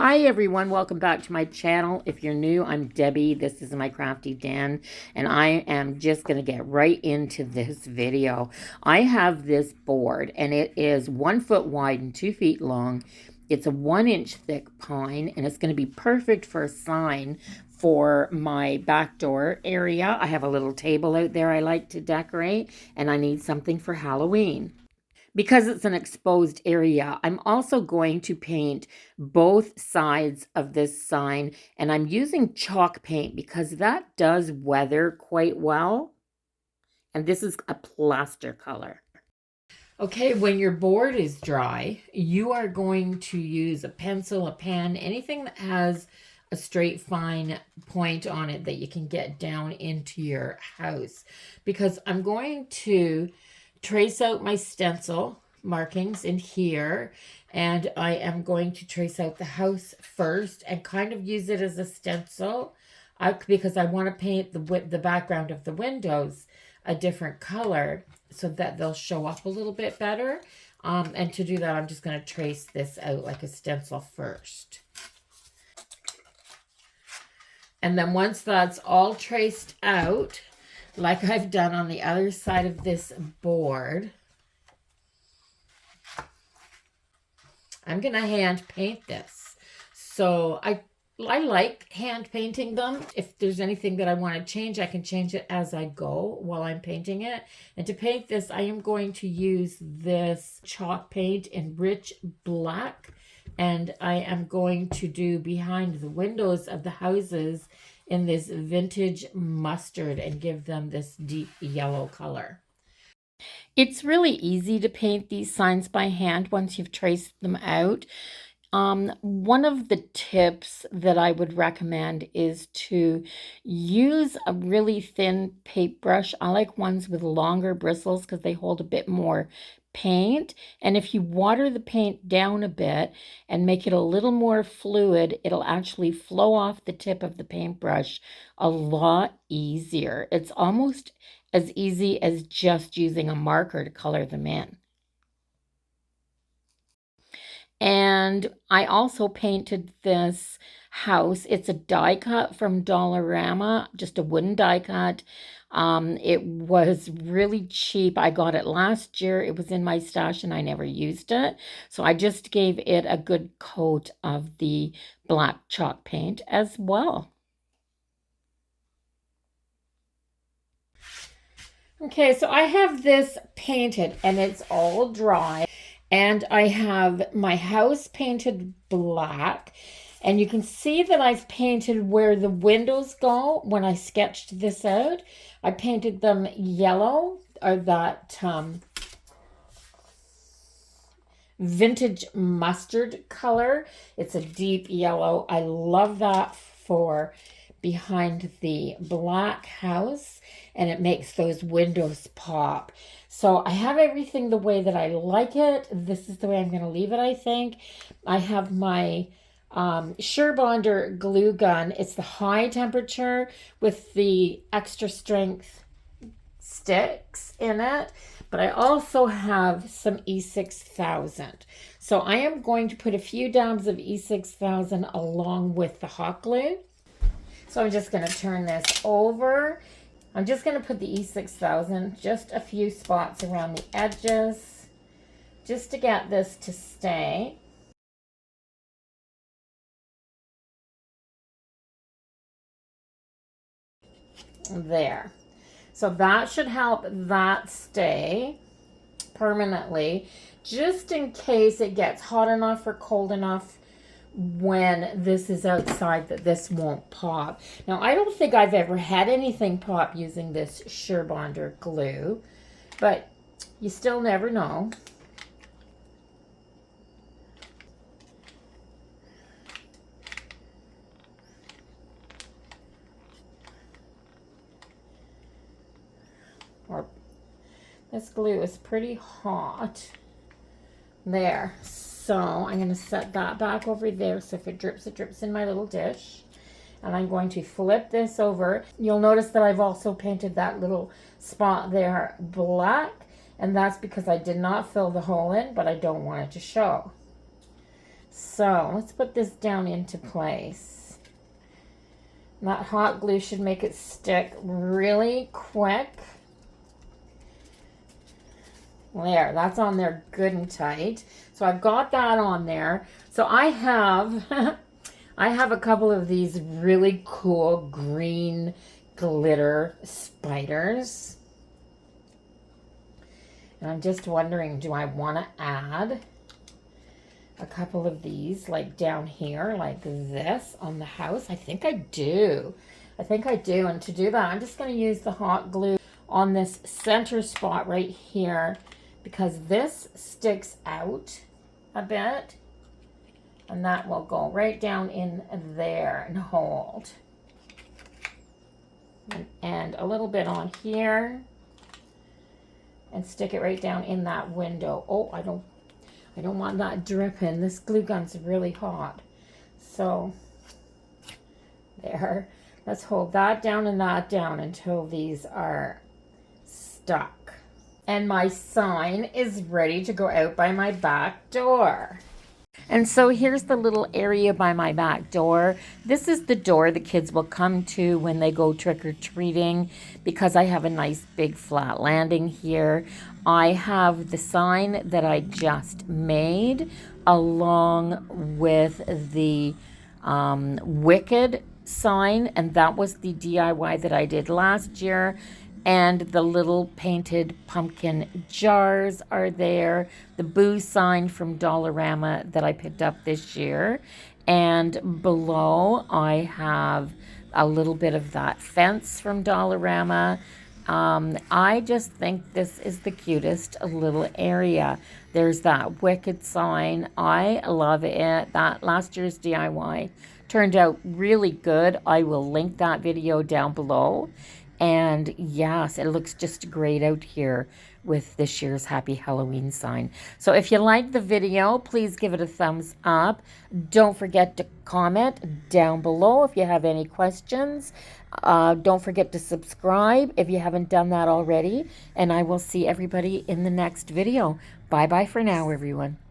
Hi everyone, welcome back to my channel. If you're new, I'm Debbie. This is my crafty den, and I am just going to get right into this video. I have this board, and it is 1 foot wide and 2 feet long. It's a 1-inch thick pine, and it's going to be perfect for a sign for my back door area. I have a little table out there I like to decorate, and I need something for Halloween. Because it's an exposed area, I'm also going to paint both sides of this sign, and I'm using chalk paint because that does weather quite well. And this is a plaster color. Okay, when your board is dry, you are going to use a pencil, a pen, anything that has a straight fine point on it that you can get down into your house, because I'm going to trace out my stencil markings in here, and I am going to trace out the house first and kind of use it as a stencil because I want to paint the background of the windows a different color so that they'll show up a little bit better. And to do that, I'm just going to trace this out like a stencil first. And then once that's all traced out, like I've done on the other side of this board, I'm going to hand paint this. So I like hand painting them. If there's anything that I want to change, I can change it as I go while I'm painting it. And to paint this, I am going to use this chalk paint in rich black. And I am going to do behind the windows of the houses in this vintage mustard and give them this deep yellow color. It's really easy to paint these signs by hand once you've traced them out. One of the tips that I would recommend is to use a really thin paintbrush. I like ones with longer bristles because they hold a bit more paint. And if you water the paint down a bit and make it a little more fluid, it'll actually flow off the tip of the paintbrush a lot easier. It's almost as easy as just using a marker to color them in. And I also painted this house. It's a die cut from Dollarama, just a wooden die cut. It was really cheap. I got it last year. It was in my stash and I never used it. So I just gave it a good coat of the black chalk paint as well. Okay, so I have this painted and it's all dry. And I have my house painted black. And you can see that I've painted where the windows go when I sketched this out. I painted them yellow, or that vintage mustard color. It's a deep yellow. I love that for behind the black house, and it makes those windows pop. So I have everything the way that I like it. This is the way I'm going to leave it, I think. I have my Surebonder glue gun. It's the high temperature with the extra strength sticks in it. But I also have some E6000. So I am going to put a few dabs of E6000 along with the hot glue. So I'm just going to turn this over. I'm just going to put the E6000 just a few spots around the edges just to get this to stay. There. So that should help that stay permanently, just in case it gets hot enough or cold enough when this is outside that this won't pop. Now, I don't think I've ever had anything pop using this Surebonder glue, but you still never know. Or this glue is pretty hot. There. So I'm going to set that back over there. So if it drips in my little dish. And I'm going to flip this over. You'll notice that I've also painted that little spot there black. And that's because I did not fill the hole in, but I don't want it to show. So let's put this down into place. And that hot glue should make it stick really quick. There, that's on there good and tight. So I've got that on there. So I have I have a couple of these really cool green glitter spiders. And I'm just wondering, do I want to add a couple of these like down here like this on the house? I think I do. And to do that, I'm just going to use the hot glue on this center spot right here, because this sticks out a bit, and that will go right down in there and hold. And a little bit on here, and stick it right down in that window. Oh, I don't want that dripping. This glue gun's really hot. So there. Let's hold that down and that down until these are stuck. And my sign is ready to go out by my back door. And so here's the little area by my back door. This is the door the kids will come to when they go trick-or-treating, because I have a nice big flat landing here. I have the sign that I just made along with the Wicked sign, and that was the DIY that I did last year. And the little painted pumpkin jars are there. The boo sign from Dollarama that I picked up this year. And below I have a little bit of that fence from Dollarama. I just think this is the cutest little area. There's that Wicked sign. I love it. That last year's DIY turned out really good. I will link that video down below. And yes, it looks just great out here with this year's Happy Halloween sign. So if you like the video, please give it a thumbs up. Don't forget to comment down below if you have any questions. Don't forget to subscribe if you haven't done that already. And I will see everybody in the next video. Bye-bye for now, everyone.